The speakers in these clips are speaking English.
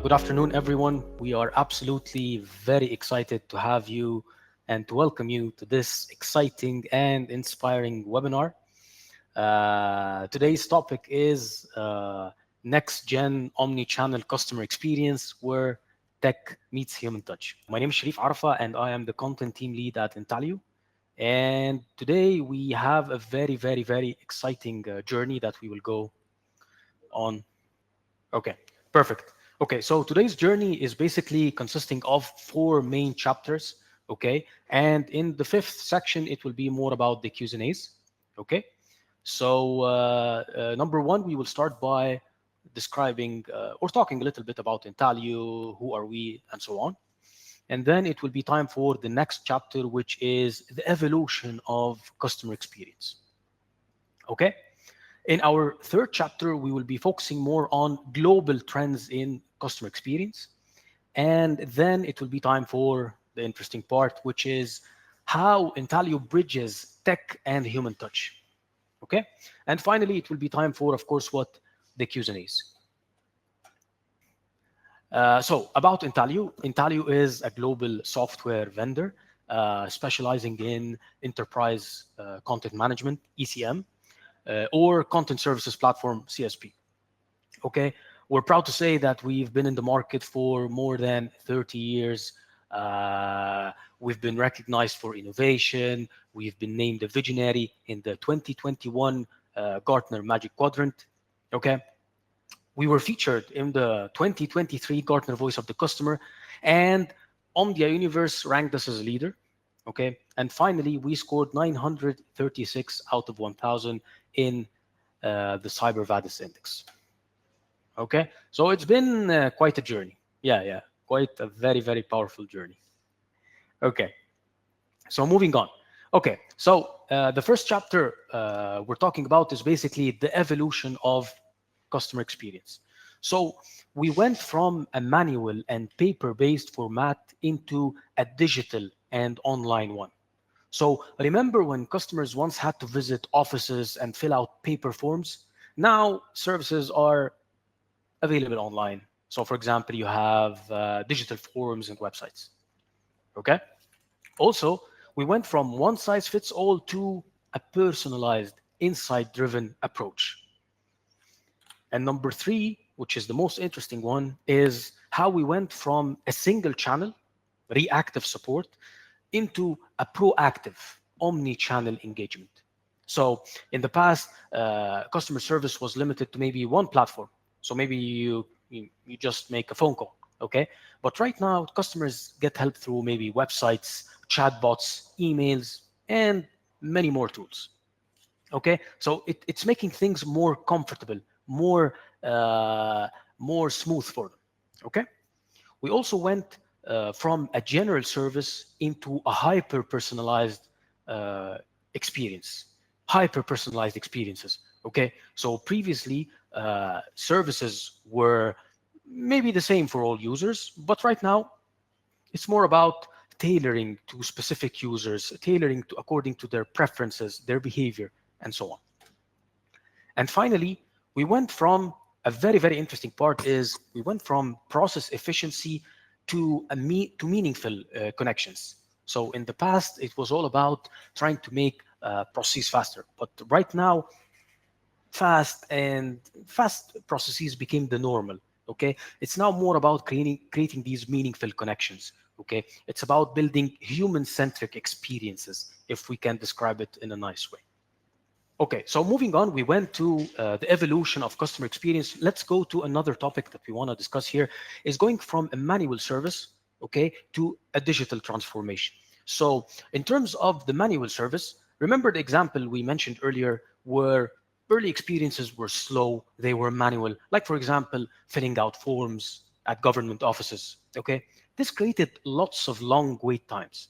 Good afternoon, everyone. We are absolutely very excited to have you and to welcome you to this exciting and inspiring webinar. Today's topic is next-gen omni-channel customer experience where tech meets human touch. My name is Sherif Arafa, and I am the content team lead at Intalio. And today we have a very exciting journey that we will go on. Okay, perfect. Okay, so today's journey is basically consisting of four main chapters. Okay, and in the fifth section, it will be more about the Q's and A's. Okay, so number one, we will start by describing or talking a little bit about Intalio, who are we, and so on. And then it will be time for the next chapter, which is the evolution of customer experience. Okay. In our third chapter, we will be focusing more on global trends in customer experience. And then it will be time for the interesting part, which is how Intalio bridges tech and human touch. Okay. And finally, it will be time for, of course, what the Q's and A's. So about Intalio, Intalio is a global software vendor specializing in enterprise content management, ECM, or content services platform, CSP. Okay, we're proud to say that we've been in the market for more than 30 years. We've been recognized for innovation. We've been named a visionary in the 2021 Gartner Magic Quadrant. Okay, we were featured in the 2023 Gartner Voice of the Customer, and Omdia Universe ranked us as a leader. Okay, and finally, we scored 936 out of 1,000 in the Cyber Vadis Index. Okay, so it's been quite a journey. Yeah, quite a very powerful journey. Okay, so moving on. Okay, so the first chapter we're talking about is basically the evolution of customer experience. So we went from a manual and paper-based format into a digital and online one. So remember when customers once had to visit offices and fill out paper forms? Now services are available online. So for example, you have digital forums and websites. Okay. Also, we went from one size fits all to a personalized, insight-driven approach. And number three, which is the most interesting one, is how we went from a single channel, reactive support, into a proactive omni-channel engagement. So in the past, customer service was limited to maybe one platform. So maybe you just make a phone call, okay? But right now, customers get help through maybe websites, chatbots, emails, and many more tools. Okay, so it's making things more comfortable, more smooth for them. Okay, we also went from a general service into a hyper personalized experiences. Okay, so previously services were maybe the same for all users, but right now it's more about tailoring to specific users, tailoring to according to their preferences, their behavior, and so on. And finally, we went from a very interesting part is we went from process efficiency to meaningful connections. So in the past, it was all about trying to make processes faster, but right now, fast processes became the normal. Okay, it's now more about creating these meaningful connections. Okay, it's about building human-centric experiences, if we can describe it in a nice way. Okay, so moving on, we went to the evolution of customer experience. Let's go to another topic that we want to discuss here, is going from a manual service, okay, to a digital transformation. So in terms of the manual service, remember the example we mentioned earlier where early experiences were slow, they were manual, like for example, filling out forms at government offices, okay? This created lots of long wait times.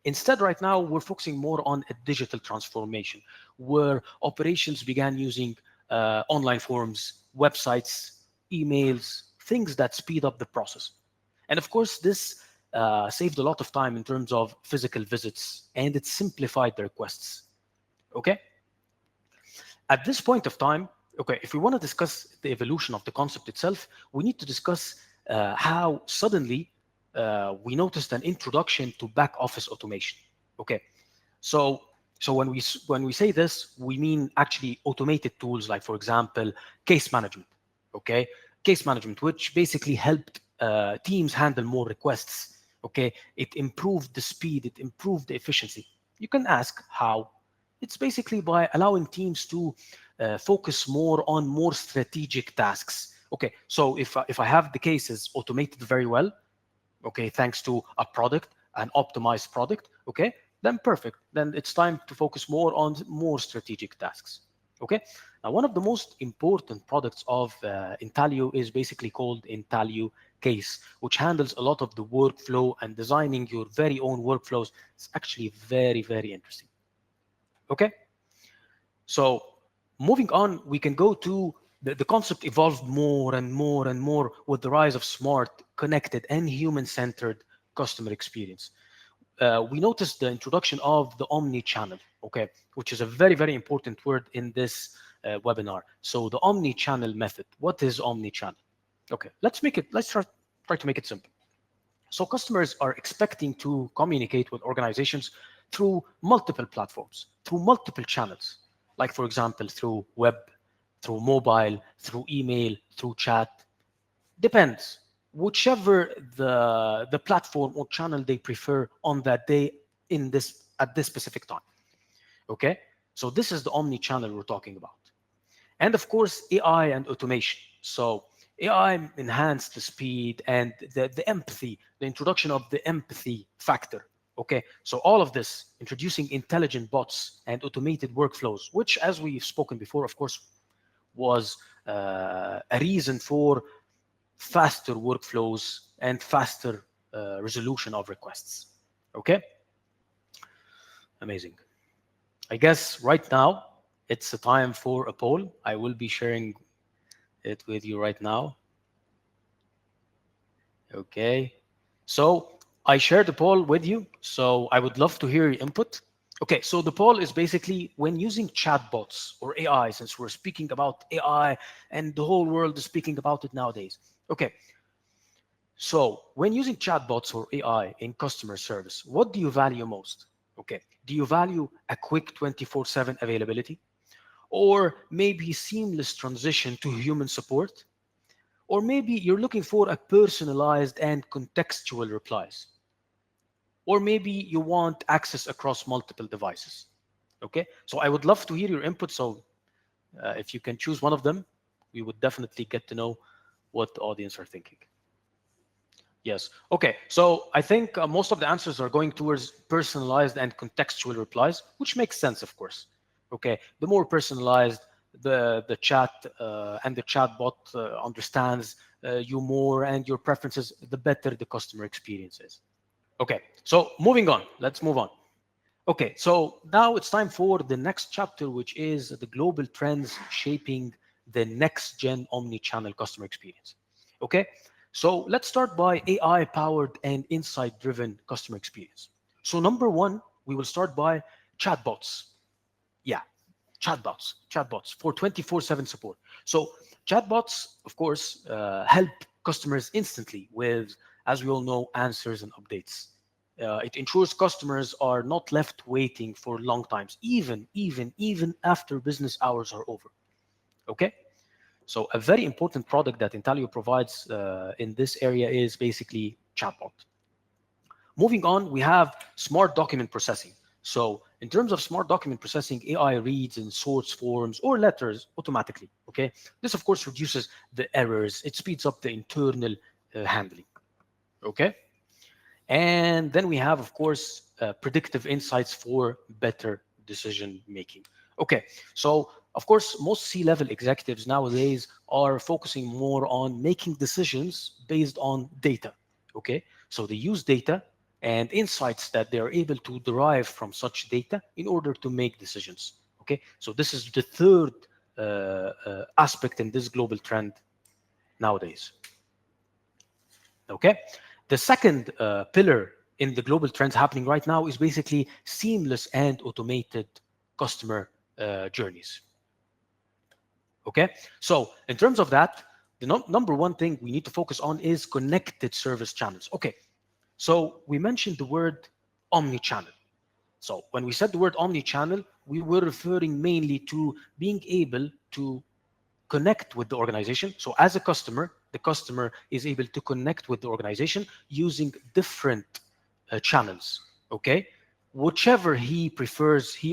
Instead, right now, we're focusing more on a digital transformation where operations began using online forms, websites, emails, things that speed up the process. And of course, this saved a lot of time in terms of physical visits, and it simplified the requests. Okay? At this point of time, okay, if we want to discuss the evolution of the concept itself, we need to discuss how suddenly we noticed an introduction to back office automation. Okay, so when we say this, we mean actually automated tools like, for example, case management. Okay, case management, which basically helped teams handle more requests. Okay, it improved the speed, it improved the efficiency. You can ask how. It's basically by allowing teams to focus more on more strategic tasks. Okay, so if I have the cases automated very well, okay, thanks to a product, an optimized product, okay, then perfect. Then it's time to focus more on more strategic tasks. Okay, now one of the most important products of Intalio is basically called Intalio Case, which handles a lot of the workflow and designing your very own workflows. It's actually very, very interesting. Okay, so moving on, we can go to the concept evolved more and more and more with the rise of smart, connected, and human-centered customer experience. We noticed the introduction of the omni-channel, okay, which is a very, very important word in this webinar. So the omni-channel method. What is omni-channel? Okay, let's try to make it simple. So customers are expecting to communicate with organizations through multiple platforms, through multiple channels, like, for example, through web, through mobile, through email, through chat. Depends. Whichever the platform or channel they prefer on that day at this specific time. Okay? So this is the omni-channel we're talking about. And of course, AI and automation. So AI enhanced the speed and the empathy, the introduction of the empathy factor. Okay, so all of this, introducing intelligent bots and automated workflows, which, as we've spoken before, of course, was a reason for faster workflows and faster resolution of requests. Okay, amazing. I guess right now it's a time for a poll. I will be sharing it with you right now. Okay, so I shared the poll with you, so I would love to hear your input. Okay, so the poll is basically when using chatbots or AI, since we're speaking about AI and the whole world is speaking about it nowadays. Okay, so when using chatbots or AI in customer service, what do you value most? Okay, do you value a quick 24/7 availability? Or maybe seamless transition to human support? Or maybe you're looking for a personalized and contextual replies? Or maybe you want access across multiple devices? Okay, so I would love to hear your input. So if you can choose one of them, we would definitely get to know what the audience are thinking. Yes. Okay. So I think most of the answers are going towards personalized and contextual replies, which makes sense, of course. Okay. The more personalized the chat and the chatbot understands you more and your preferences, the better the customer experience is. Okay. So moving on. Let's move on. Okay. So now it's time for the next chapter, which is the global trends shaping the next gen omni-channel customer experience. Okay. So let's start by AI-powered and insight-driven customer experience. So number one, we will start by chatbots. Yeah, chatbots for 24/7 support. So chatbots, of course, help customers instantly with, as we all know, answers and updates. It ensures customers are not left waiting for long times, even after business hours are over. Okay. So a very important product that Intalio provides in this area is basically chatbot. Moving on, we have smart document processing. So in terms of smart document processing, AI reads and sorts forms or letters automatically. Okay, this of course reduces the errors. It speeds up the internal handling. Okay, and then we have, of course, predictive insights for better decision making. Okay, so of course, most C-level executives nowadays are focusing more on making decisions based on data. Okay, so they use data and insights that they are able to derive from such data in order to make decisions. Okay, so this is the third aspect in this global trend nowadays. Okay, the second pillar in the global trends happening right now is basically seamless and automated customer journeys. Okay, so in terms of that, the number one thing we need to focus on is connected service channels. Okay, so we mentioned the word omnichannel. So when we said the word omnichannel, we were referring mainly to being able to connect with the organization. So as a customer, the customer is able to connect with the organization using different channels, okay? Whichever he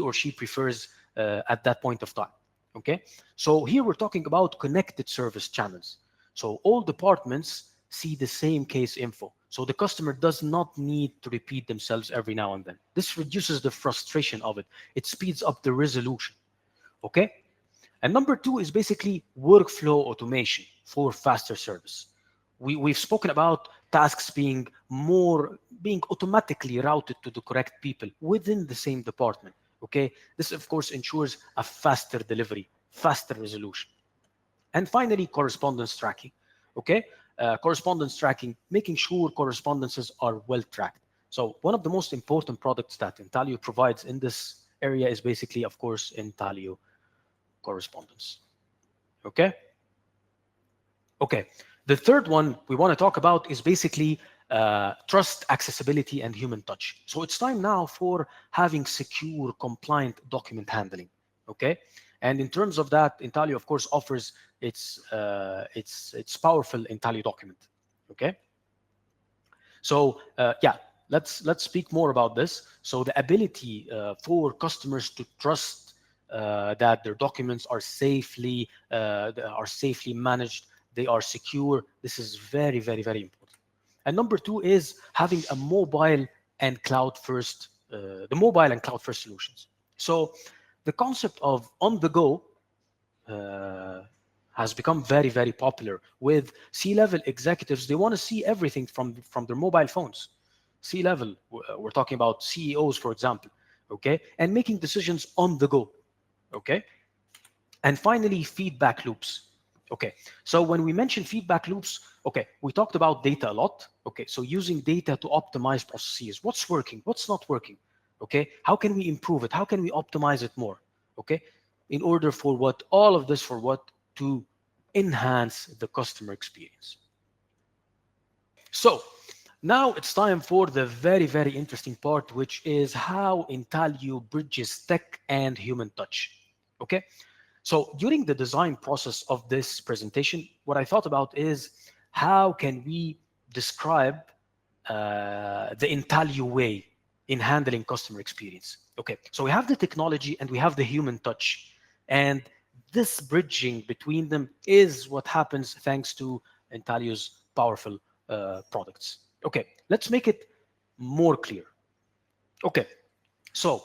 or she prefers at that point of time, okay? So here we're talking about connected service channels. So all departments see the same case info. So the customer does not need to repeat themselves every now and then. This reduces the frustration of it. It speeds up the resolution, okay? And number two is basically workflow automation for faster service. We've spoken about tasks being automatically routed to the correct people within the same department. Okay, this of course ensures a faster delivery, faster resolution. And finally, correspondence tracking. Okay, correspondence tracking, making sure correspondences are well tracked. So one of the most important products that Intalio provides in this area is basically, of course, Intalio correspondence. Okay. Okay. The third one we want to talk about is basically trust, accessibility, and human touch. So it's time now for having secure, compliant document handling. Okay. And in terms of that, Intalio, of course, offers its powerful Intalio document. Okay. So yeah, let's speak more about this. So the ability for customers to trust that their documents are safely managed, they are secure. This is very, very, very important. And number two is having a mobile and cloud first, solutions. So the concept of on the go has become very, very popular with C-level executives. They want to see everything from their mobile phones. C-level, we're talking about CEOs, for example, okay, and making decisions on the go, okay. And finally, feedback loops. Okay, so when we mention feedback loops, okay, we talked about data a lot. Okay, so using data to optimize processes. What's working? What's not working? Okay, how can we improve it? How can we optimize it more? Okay, in order for what? All of this for what? To enhance the customer experience. So now it's time for the very, very interesting part, which is how Intalio bridges tech and human touch. Okay, so during the design process of this presentation, what I thought about is how can we describe the Intalio way in handling customer experience. Okay, so we have the technology and we have the human touch. And this bridging between them is what happens thanks to Intalio's powerful products. Okay, let's make it more clear. Okay, so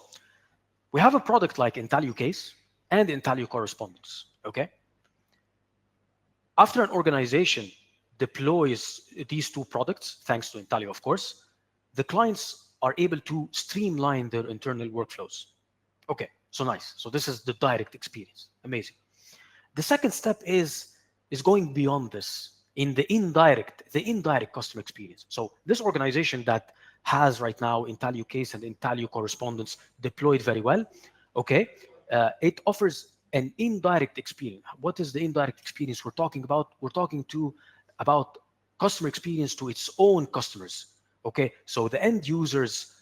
we have a product like Intalio Case and Intalio Correspondence. Okay, after an organization deploys these two products, thanks to Intalio, of course, the clients are able to streamline their internal workflows. Okay, so nice. So this is the direct experience. Amazing. The second step is going beyond this in the indirect customer experience. So this organization that has right now Intalio Case and Intalio Correspondence deployed very well, okay, it offers an indirect experience. What is the indirect experience we're talking about? We're talking about customer experience to its own customers. Okay, so the end users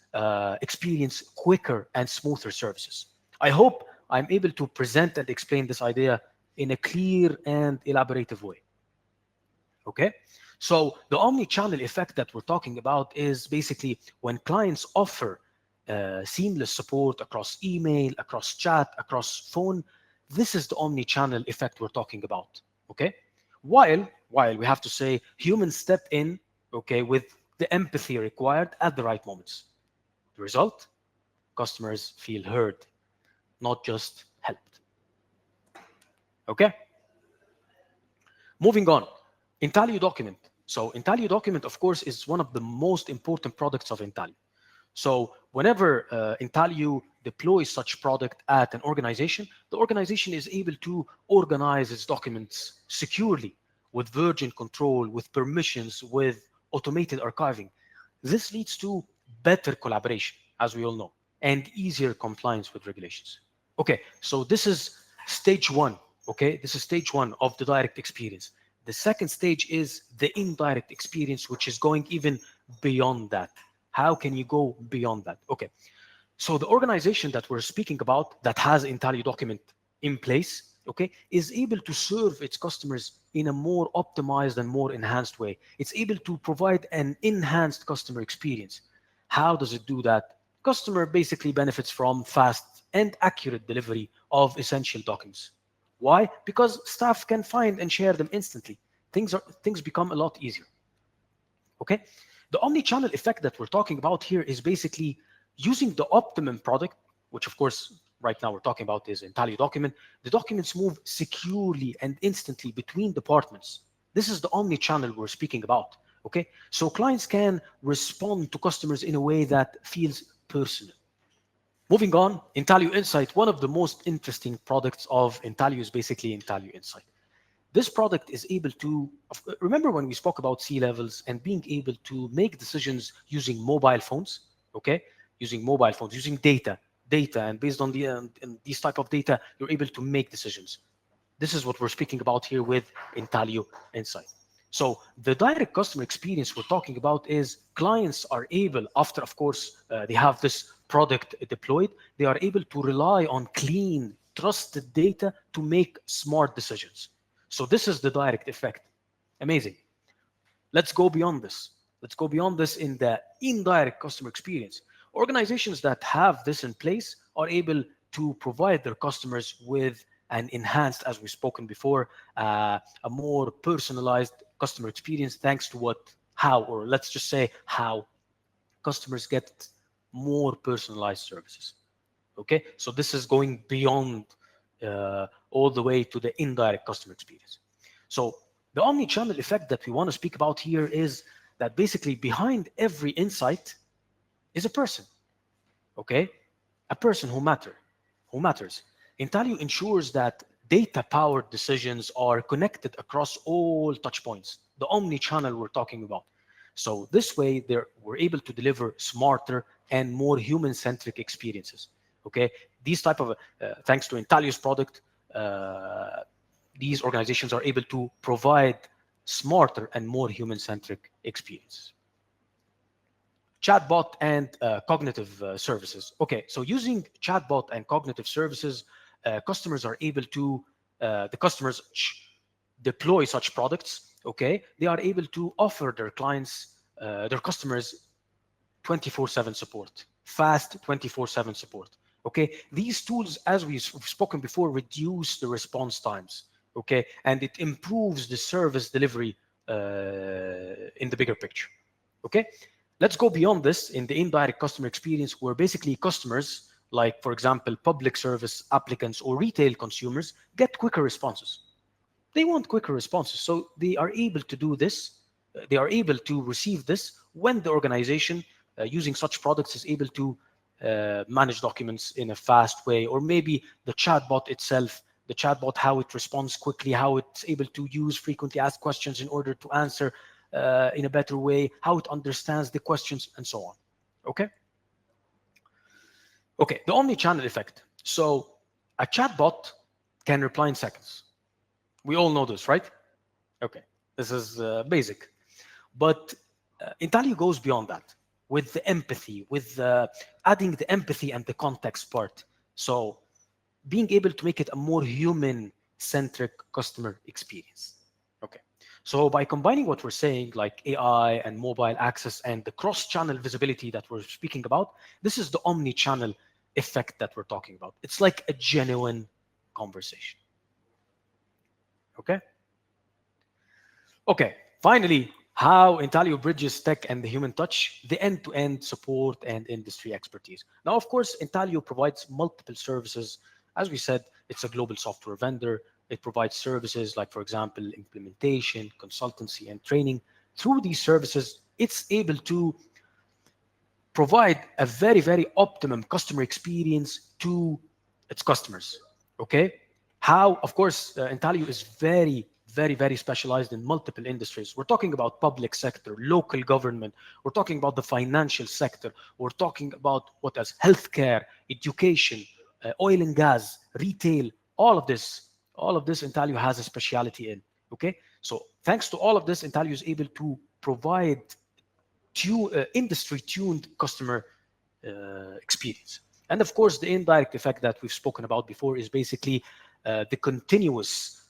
experience quicker and smoother services. I hope I'm able to present and explain this idea in a clear and elaborative way. Okay, so the omni-channel effect that we're talking about is basically when clients offer seamless support across email, across chat, across phone. This is the omni-channel effect we're talking about. Okay, while we have to say humans step in, okay, with the empathy required at the right moments. The result: customers feel heard, not just helped. Okay, moving on. Intalio Document. So Intalio Document, of course, is one of the most important products of Intalio. So whenever Intalio deploys such product at an organization, the organization is able to organize its documents securely with version control, with permissions, with automated archiving. This leads to better collaboration, as we all know, and easier compliance with regulations. Okay, so this is stage one. Okay, this is stage one of the direct experience. The second stage is the indirect experience, which is going even beyond that. How can you go beyond that? Okay. So the organization that we're speaking about that has Intalio document in place, okay, is able to serve its customers in a more optimized and more enhanced way. It's able to provide an enhanced customer experience. How does it do that? Customer basically benefits from fast and accurate delivery of essential documents. Why? Because staff can find and share them instantly. Things become a lot easier. Okay? The omni-channel effect that we're talking about here is basically using the optimum product, which of course right now we're talking about is Intalio document. The documents move securely and instantly between departments. This is the omni-channel we're speaking about. Okay, so clients can respond to customers in a way that feels personal. Moving on, Intalio Insight, one of the most interesting products of Intalio is basically Intalio Insight. This product is able to, remember when we spoke about C-levels and being able to make decisions using mobile phones, okay? Using mobile phones, using data, and based on these type of data, you're able to make decisions. This is what we're speaking about here with Intalio Insight. So the direct customer experience we're talking about is clients are able, after of course they have this product deployed, they are able to rely on clean, trusted data to make smart decisions. So this is the direct effect. Amazing. Let's go beyond this. Let's go beyond this in the indirect customer experience. Organizations that have this in place are able to provide their customers with an enhanced, as we've spoken before, a more personalized customer experience thanks to or let's just say how customers get more personalized services. Okay, so this is going beyond all the way to the indirect customer experience. So the omni-channel effect that we want to speak about here is that basically behind every insight is a person, okay? A person who matters. Intalio ensures that data-powered decisions are connected across all touch points, the omni-channel we're talking about. So this way, we're able to deliver smarter and more human-centric experiences. Okay, these type of thanks to Intalio's product, these organizations are able to provide smarter and more human-centric experiences. Chatbot and cognitive services. Okay, so using chatbot and cognitive services, customers are able to the customers deploy such products. Okay, they are able to offer their clients, their customers, 24/7 support, fast 24/7 support. Okay, these tools, as we've spoken before, reduce the response times. Okay, and it improves the service delivery in the bigger picture. Okay, let's go beyond this in the indirect customer experience, where basically customers, like for example, public service applicants or retail consumers, get quicker responses. They want quicker responses, so they are able to do this. They are able to receive this when the organization using such products is able to manage documents in a fast way, or maybe the chatbot itself, how it responds quickly, how it's able to use frequently asked questions in order to answer in a better way, how it understands the questions, and so on. Okay? Okay, the omni-channel effect. So a chatbot can reply in seconds. We all know this, right? Okay, this is basic. But Intalio goes beyond that with the empathy, with adding the empathy and the context part. So being able to make it a more human-centric customer experience. Okay, so by combining what we're saying, like AI and mobile access and the cross-channel visibility that we're speaking about, this is the omni-channel effect that we're talking about. It's like a genuine conversation. Okay? Okay, finally, how Intalio bridges tech and the human touch, the end-to-end support and industry expertise. Now, of course, Intalio provides multiple services. As we said, it's a global software vendor. It provides services like, for example, implementation, consultancy, and training. Through these services, it's able to provide a very, very optimum customer experience to its customers. Okay? How, of course, Intalio is very, very specialized in multiple industries. We're talking about public sector, local government. We're talking about the financial sector. We're talking about what else? Healthcare, education, oil and gas, retail, all of this Intalio has a specialty in. Okay, so thanks to all of this, Intalio is able to provide industry-tuned customer experience. And of course, the indirect effect that we've spoken about before is basically the continuous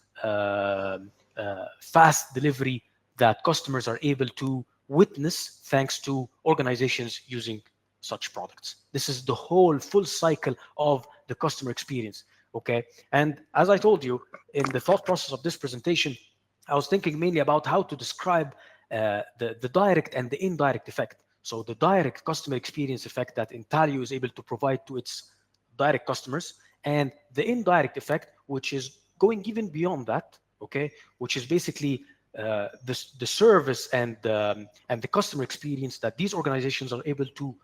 fast delivery that customers are able to witness thanks to organizations using such products. This is the whole full cycle of the customer experience. Okay. And as I told you, in the thought process of this presentation, I was thinking mainly about how to describe the direct and the indirect effect. So the direct customer experience effect that Intalio is able to provide to its direct customers, and the indirect effect, which is going even beyond that, okay, which is basically the service and the customer experience that these organizations are able to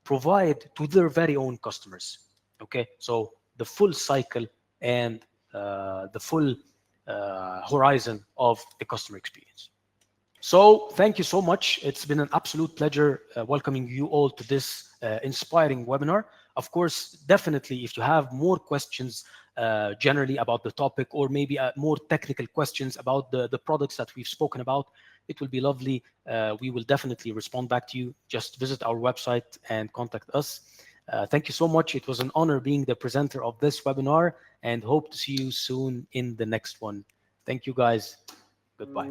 provide to their very own customers. Okay, so the full cycle and the full horizon of the customer experience. So thank you so much. It's been an absolute pleasure welcoming you all to this inspiring webinar. Of course, definitely, if you have more questions generally about the topic, or maybe more technical questions about the products that we've spoken about, it will be lovely. We will definitely respond back to you. Just visit our website and contact us. Thank you so much. It was an honor being the presenter of this webinar, and hope to see you soon in the next one. Thank you, guys. Goodbye.